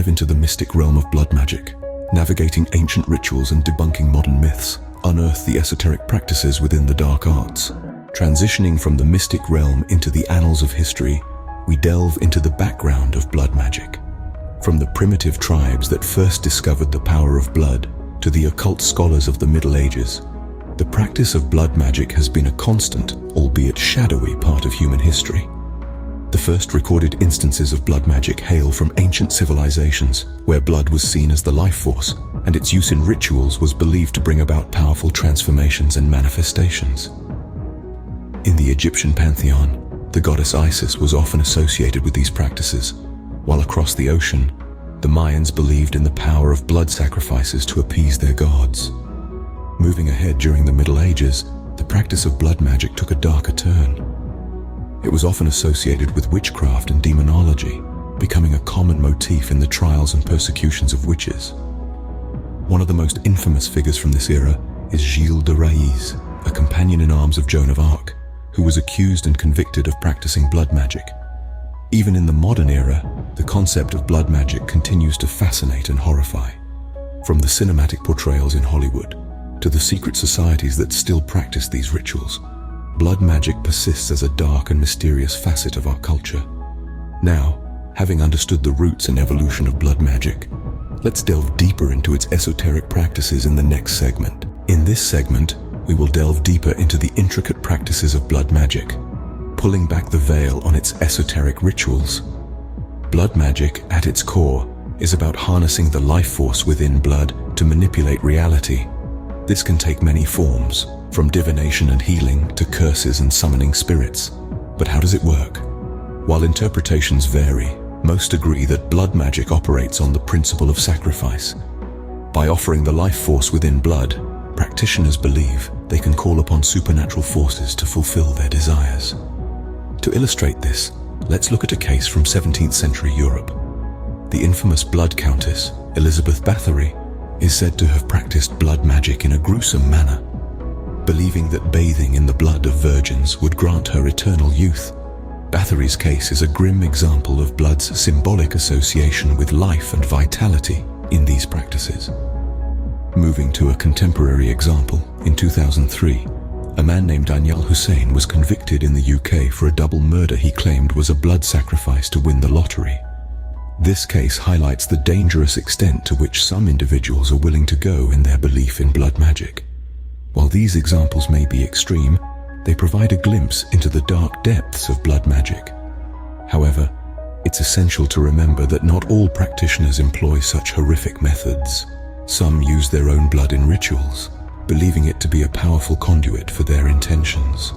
dive into the mystic realm of blood magic, navigating ancient rituals and debunking modern myths, unearth the esoteric practices within the dark arts. Transitioning from the mystic realm into the annals of history, we delve into the background of blood magic. From the primitive tribes that first discovered the power of blood to the occult scholars of the Middle Ages, the practice of blood magic has been a constant, albeit shadowy, part of human history. The first recorded instances of blood magic hail from ancient civilizations, where blood was seen as the life force, and its use in rituals was believed to bring about powerful transformations and manifestations. In the Egyptian pantheon, the goddess Isis was often associated with these practices, while across the ocean, the Mayans believed in the power of blood sacrifices to appease their gods. Moving ahead during the Middle Ages, the practice of blood magic took a darker turn. It was often associated with witchcraft and demonology, becoming a common motif in the trials and persecutions of witches. One of the most infamous figures from this era is Gilles de Rais, a companion in arms of Joan of Arc, who was accused and convicted of practicing blood magic. Even in the modern era, the concept of blood magic continues to fascinate and horrify. From the cinematic portrayals in Hollywood to the secret societies that still practice these rituals, blood magic persists as a dark and mysterious facet of our culture. Now, having understood the roots and evolution of blood magic, let's delve deeper into its esoteric practices in the next segment. In this segment, we will delve deeper into the intricate practices of blood magic, pulling back the veil on its esoteric rituals. Blood magic, at its core, is about harnessing the life force within blood to manipulate reality. This can take many forms, from divination and healing to curses and summoning spirits. But how does it work? While interpretations vary, most agree that blood magic operates on the principle of sacrifice. By offering the life force within blood, practitioners believe they can call upon supernatural forces to fulfill their desires. To illustrate this, let's look at a case from 17th century Europe. The infamous blood countess, Elizabeth Bathory, is said to have practiced blood magic in a gruesome manner, believing that bathing in the blood of virgins would grant her eternal youth. Bathory's case is a grim example of blood's symbolic association with life and vitality in these practices. Moving to a contemporary example, in 2003, a man named Daniel Hussein was convicted in the UK for a double murder he claimed was a blood sacrifice to win the lottery. This case highlights the dangerous extent to which some individuals are willing to go in their belief in blood magic. While these examples may be extreme, they provide a glimpse into the dark depths of blood magic. However, it's essential to remember that not all practitioners employ such horrific methods. Some use their own blood in rituals, believing it to be a powerful conduit for their intentions.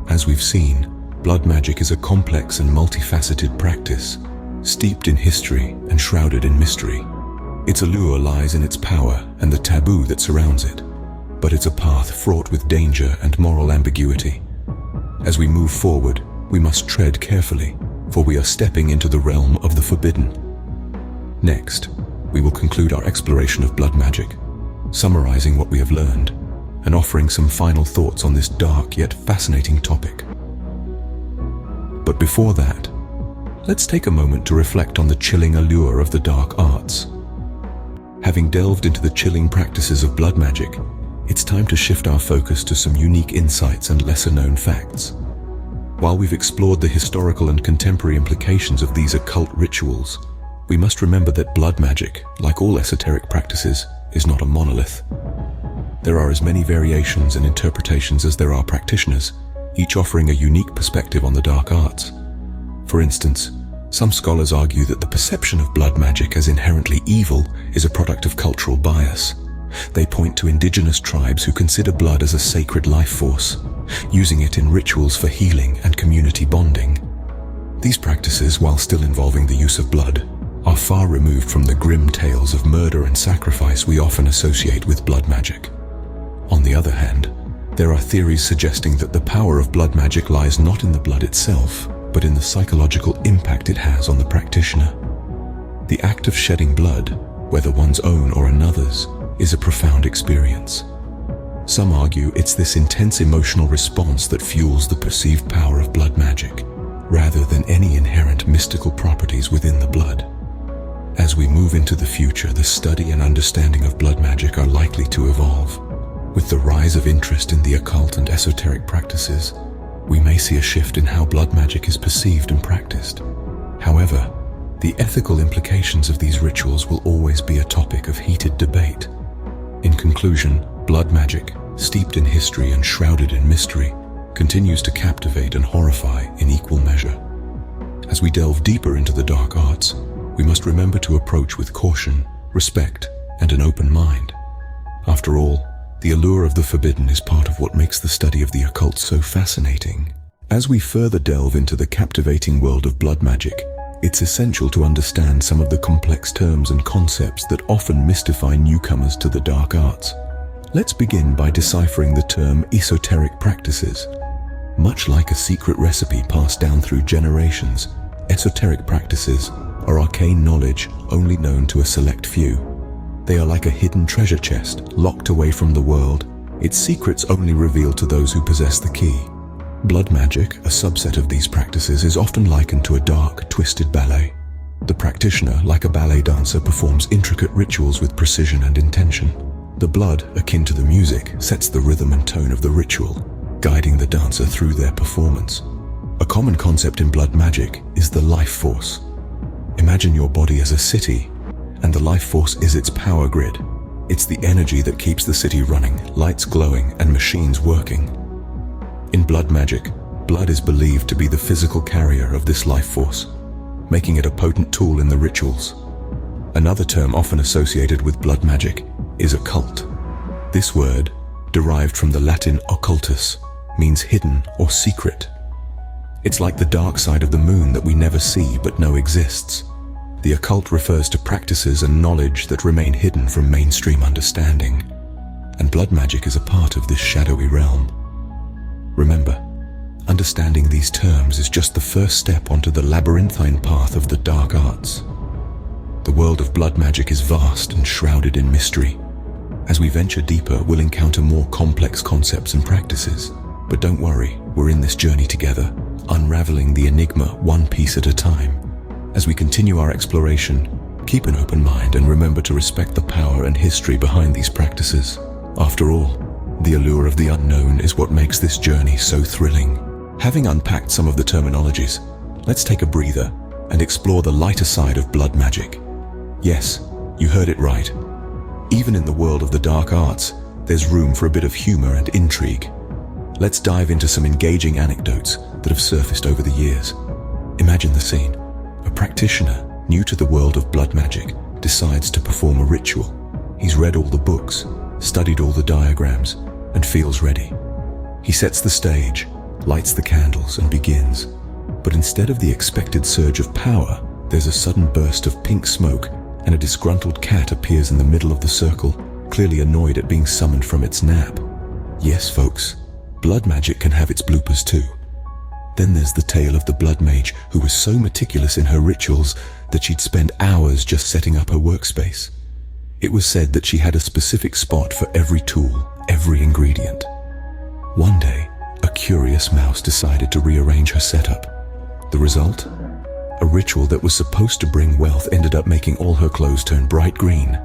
As we've seen, blood magic is a complex and multifaceted practice, steeped in history and shrouded in mystery. Its allure lies in its power and the taboo that surrounds it, but it's a path fraught with danger and moral ambiguity. As we move forward, we must tread carefully, for we are stepping into the realm of the forbidden. Next, we will conclude our exploration of blood magic, summarizing what we have learned and offering some final thoughts on this dark yet fascinating topic. But before that, let's take a moment to reflect on the chilling allure of the dark arts. Having delved into the chilling practices of blood magic, it's time to shift our focus to some unique insights and lesser-known facts. While we've explored the historical and contemporary implications of these occult rituals, we must remember that blood magic, like all esoteric practices, is not a monolith. There are as many variations and interpretations as there are practitioners, each offering a unique perspective on the dark arts. For instance, some scholars argue that the perception of blood magic as inherently evil is a product of cultural bias. They point to indigenous tribes who consider blood as a sacred life force, using it in rituals for healing and community bonding. These practices, while still involving the use of blood, are far removed from the grim tales of murder and sacrifice we often associate with blood magic. On the other hand, there are theories suggesting that the power of blood magic lies not in the blood itself, but in the psychological impact it has on the practitioner. The act of shedding blood, whether one's own or another's, is a profound experience. Some argue it's this intense emotional response that fuels the perceived power of blood magic, rather than any inherent mystical properties within the blood. As we move into the future, the study and understanding of blood magic are likely to evolve. With the rise of interest in the occult and esoteric practices, we may see a shift in how blood magic is perceived and practiced. However, the ethical implications of these rituals will always be a topic of heated debate. In conclusion, blood magic, steeped in history and shrouded in mystery, continues to captivate and horrify in equal measure. As we delve deeper into the dark arts, we must remember to approach with caution, respect, and an open mind. After all, the allure of the forbidden is part of what makes the study of the occult so fascinating. As we further delve into the captivating world of blood magic, it's essential to understand some of the complex terms and concepts that often mystify newcomers to the dark arts. Let's begin by deciphering the term esoteric practices. Much like a secret recipe passed down through generations, esoteric practices are arcane knowledge only known to a select few. They are like a hidden treasure chest, locked away from the world, its secrets only revealed to those who possess the key. Blood magic, a subset of these practices, is often likened to a dark, twisted ballet. The practitioner, like a ballet dancer, performs intricate rituals with precision and intention. The blood, akin to the music, sets the rhythm and tone of the ritual, guiding the dancer through their performance. A common concept in blood magic is the life force. Imagine your body as a city, and the life force is its power grid. It's the energy that keeps the city running, lights glowing, and machines working. In blood magic, blood is believed to be the physical carrier of this life force, making it a potent tool in the rituals. Another term often associated with blood magic is occult. This word, derived from the Latin occultus, means hidden or secret. It's like the dark side of the moon that we never see but know exists. The occult refers to practices and knowledge that remain hidden from mainstream understanding, and blood magic is a part of this shadowy realm. Remember, understanding these terms is just the first step onto the labyrinthine path of the dark arts. The world of blood magic is vast and shrouded in mystery. As we venture deeper, we'll encounter more complex concepts and practices. But don't worry, we're in this journey together, unraveling the enigma one piece at a time. As we continue our exploration, keep an open mind and remember to respect the power and history behind these practices. After all, the allure of the unknown is what makes this journey so thrilling. Having unpacked some of the terminologies, let's take a breather and explore the lighter side of blood magic. Yes, you heard it right. Even in the world of the dark arts, there's room for a bit of humor and intrigue. Let's dive into some engaging anecdotes that have surfaced over the years. Imagine the scene. A practitioner, new to the world of blood magic, decides to perform a ritual. He's read all the books, studied all the diagrams, and feels ready. He sets the stage, lights the candles, and begins. But instead of the expected surge of power, there's a sudden burst of pink smoke, and a disgruntled cat appears in the middle of the circle, clearly annoyed at being summoned from its nap. Yes, folks, blood magic can have its bloopers too. Then there's the tale of the blood mage who was so meticulous in her rituals that she'd spend hours just setting up her workspace. It was said that she had a specific spot for every tool, every ingredient. One day, a curious mouse decided to rearrange her setup. The result? A ritual that was supposed to bring wealth ended up making all her clothes turn bright green.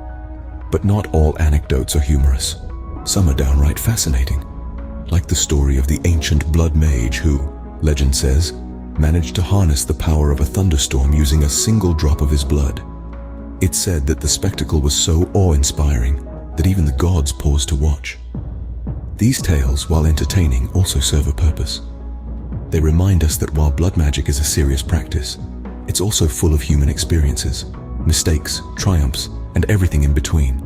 But not all anecdotes are humorous. Some are downright fascinating, like the story of the ancient blood mage who, legend says, managed to harness the power of a thunderstorm using a single drop of his blood. It's said that the spectacle was so awe-inspiring that even the gods paused to watch. These tales, while entertaining, also serve a purpose. They remind us that while blood magic is a serious practice, it's also full of human experiences, mistakes, triumphs, and everything in between.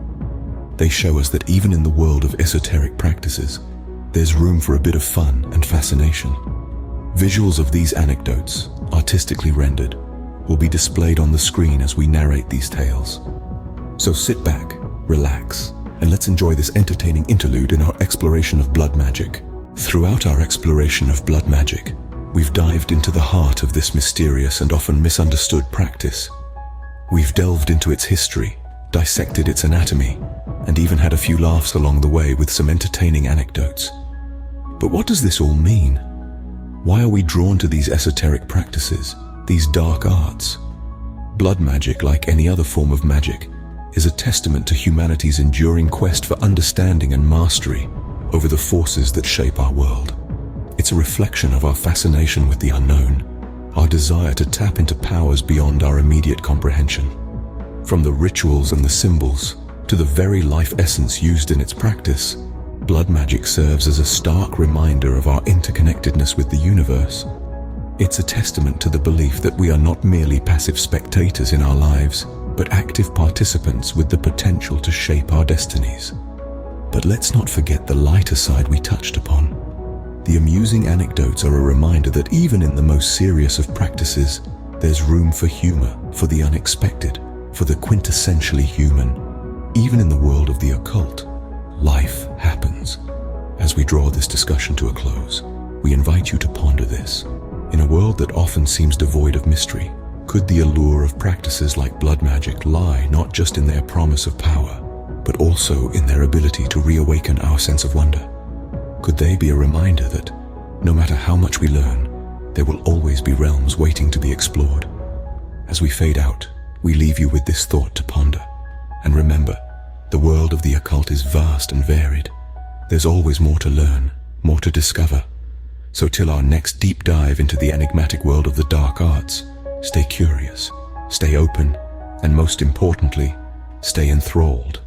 They show us that even in the world of esoteric practices, there's room for a bit of fun and fascination. Visuals of these anecdotes, artistically rendered, will be displayed on the screen as we narrate these tales. So sit back, relax, and let's enjoy this entertaining interlude in our exploration of blood magic. Throughout our exploration of blood magic, we've dived into the heart of this mysterious and often misunderstood practice. We've delved into its history, dissected its anatomy, and even had a few laughs along the way with some entertaining anecdotes. But what does this all mean? Why are we drawn to these esoteric practices, these dark arts? Blood magic, like any other form of magic, is a testament to humanity's enduring quest for understanding and mastery over the forces that shape our world. It's a reflection of our fascination with the unknown, our desire to tap into powers beyond our immediate comprehension. From the rituals and the symbols to the very life essence used in its practice, blood magic serves as a stark reminder of our interconnectedness with the universe. It's a testament to the belief that we are not merely passive spectators in our lives, but active participants with the potential to shape our destinies. But let's not forget the lighter side we touched upon. The amusing anecdotes are a reminder that even in the most serious of practices, there's room for humor, for the unexpected, for the quintessentially human. Even in the world of the occult, life happens. As we draw this discussion to a close, we invite you to ponder this. In a world that often seems devoid of mystery, could the allure of practices like blood magic lie not just in their promise of power, but also in their ability to reawaken our sense of wonder? Could they be a reminder that, no matter how much we learn, there will always be realms waiting to be explored? As we fade out, we leave you with this thought to ponder. And remember, the world of the occult is vast and varied. There's always more to learn, more to discover. So till our next deep dive into the enigmatic world of the dark arts, stay curious, stay open, and most importantly, stay enthralled.